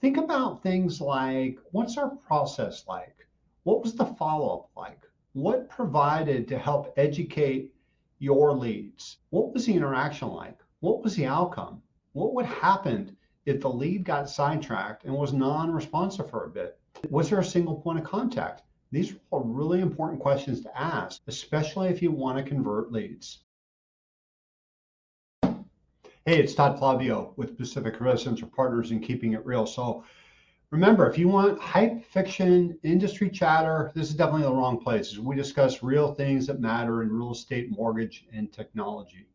Think about things like, what's our process like? What was the follow-up like? What provided to help educate your leads? What was the interaction like? What was the outcome? What would happen if the lead got sidetracked and was non-responsive for a bit? Was there a single point of contact? These are all really important questions to ask, especially if you want to convert leads. Hey, it's Todd with Pacific Residential Partners and Keeping It Real. So remember, if you want hype, fiction, industry chatter, this is definitely the wrong place. We discuss real things that matter in real estate, mortgage, and technology.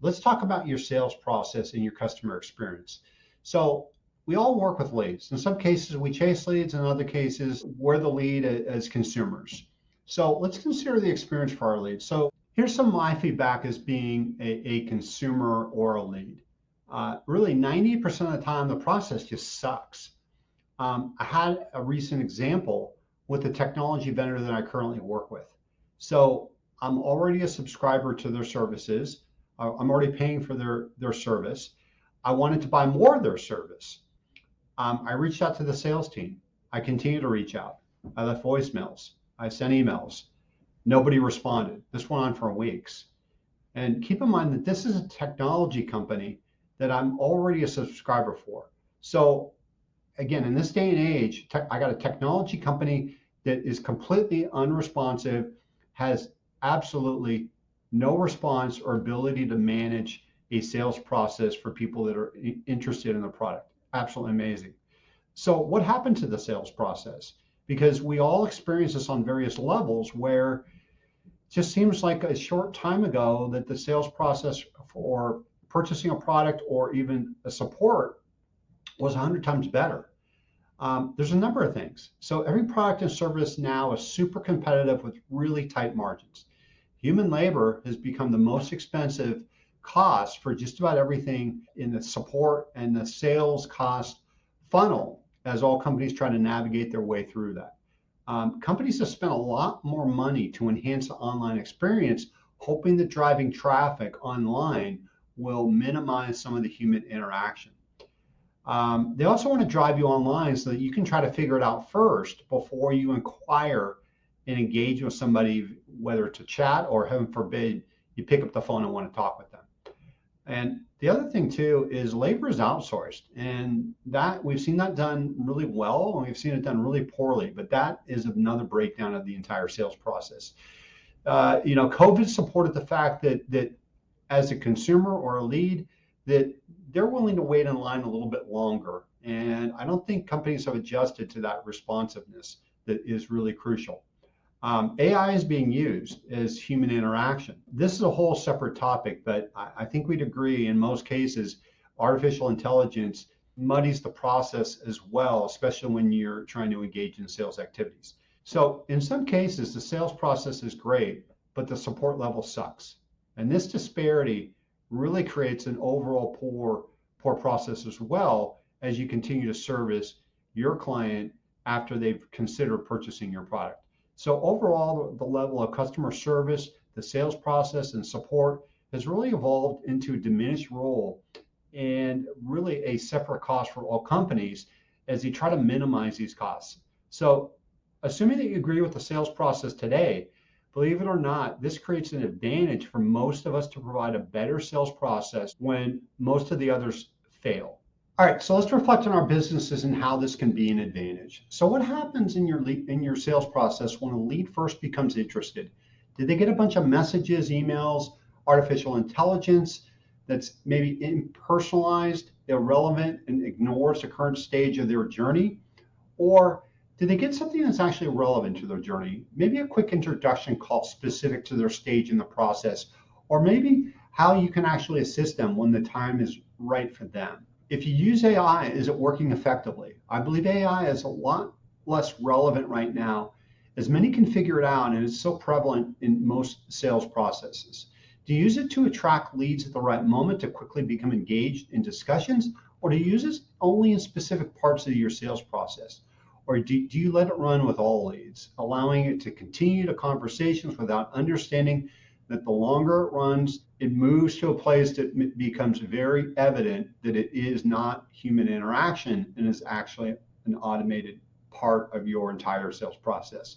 Let's talk about your sales process and your customer experience. So we all work with leads. In some cases, we chase leads. In other cases, we're the lead as consumers. So let's consider the experience for our leads. So here's some of my feedback as being a consumer or a lead. Really, 90% of the time, the process just sucks. I had a recent example with a technology vendor that I currently work with. So I'm already a subscriber to their services. I'm already paying for their service. I wanted to buy more of their service. I reached out to the sales team. I continue to reach out. I left voicemails. I sent emails. Nobody responded. This went on for weeks. And keep in mind that this is a technology company that I'm already a subscriber for. So again, in this day and age, I got a technology company that is completely unresponsive, has absolutely no response or ability to manage a sales process for people that are interested in the product. Absolutely amazing. So, what happened to the sales process? Because we all experience this on various levels where it just seems like a short time ago that the sales process for purchasing a product or even a support was 100 times better. There's a number of things. So every product and service now is super competitive with really tight margins. Human labor has become the most expensive cost for just about everything in the support and the sales cost funnel as all companies try to navigate their way through that. Companies have spent a lot more money to enhance the online experience, hoping that driving traffic online will minimize some of the human interaction. They also want to drive you online so that you can try to figure it out first before you inquire and engage with somebody, whether it's a chat or heaven forbid, you pick up the phone and want to talk with them. And the other thing too is labor is outsourced, and that we've seen that done really well, and we've seen it done really poorly. But that is another breakdown of the entire sales process. COVID supported the fact that as a consumer or a lead, that they're willing to wait in line a little bit longer. And I don't think companies have adjusted to that responsiveness that is really crucial. AI is being used as human interaction. This is a whole separate topic, but I think we'd agree in most cases, artificial intelligence muddies the process as well, especially when you're trying to engage in sales activities. So in some cases, the sales process is great, but the support level sucks. And this disparity really creates an overall poor process as well as you continue to service your client after they've considered purchasing your product. So overall, the level of customer service, the sales process, and support has really evolved into a diminished role and really a separate cost for all companies as they try to minimize these costs. So assuming that you agree with the sales process today, believe it or not, this creates an advantage for most of us to provide a better sales process when most of the others fail. All right, so let's reflect on our businesses and how this can be an advantage. So what happens in your sales process when a lead first becomes interested? Did they get a bunch of messages, emails, artificial intelligence that's maybe impersonalized, irrelevant, and ignores the current stage of their journey? Or did they get something that's actually relevant to their journey? Maybe a quick introduction call specific to their stage in the process, or maybe how you can actually assist them when the time is right for them. If you use AI, is it working effectively? I believe AI is a lot less relevant right now, as many can figure it out, and it's so prevalent in most sales processes. Do you use it to attract leads at the right moment to quickly become engaged in discussions, or do you use it only in specific parts of your sales process? Or do you let it run with all leads, allowing it to continue the conversations without understanding that the longer it runs, it moves to a place that becomes very evident that it is not human interaction and is actually an automated part of your entire sales process.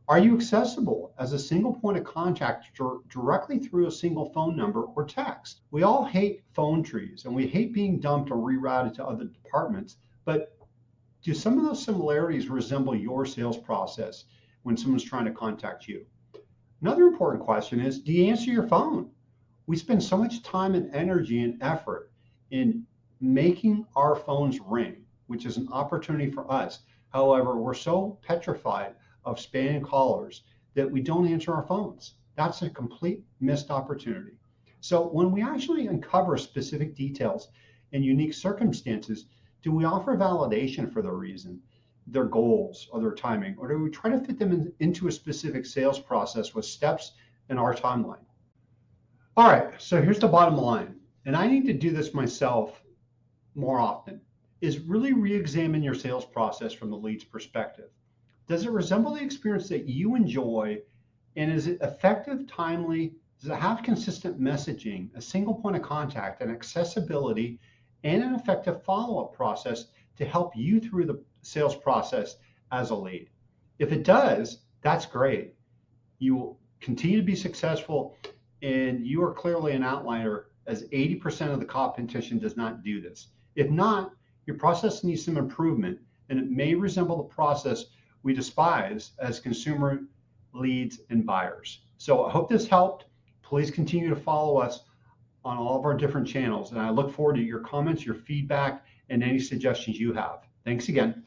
Are you accessible as a single point of contact directly through a single phone number or text? We all hate phone trees and we hate being dumped or rerouted to other departments, but do some of those similarities resemble your sales process when someone's trying to contact you? Another important question is, do you answer your phone? We spend so much time and energy and effort in making our phones ring, which is an opportunity for us. However, we're so petrified of spam callers that we don't answer our phones. That's a complete missed opportunity. So when we actually uncover specific details and unique circumstances, do we offer validation for the reason, their goals, or their timing, or do we try to fit them into a specific sales process with steps in our timeline? All right, so here's the bottom line, and I need to do this myself more often, is really re-examine your sales process from the lead's perspective. Does it resemble the experience that you enjoy, and is it effective, timely? Does it have consistent messaging, a single point of contact, and accessibility, and an effective follow-up process to help you through the sales process as a lead? If it does, that's great. You will continue to be successful, and you are clearly an outlier, as 80% of the competition does not do this. If not, your process needs some improvement, and it may resemble the process we despise as consumer leads and buyers. So I hope this helped. Please continue to follow us on all of our different channels, and I look forward to your comments, your feedback, and any suggestions you have. Thanks again.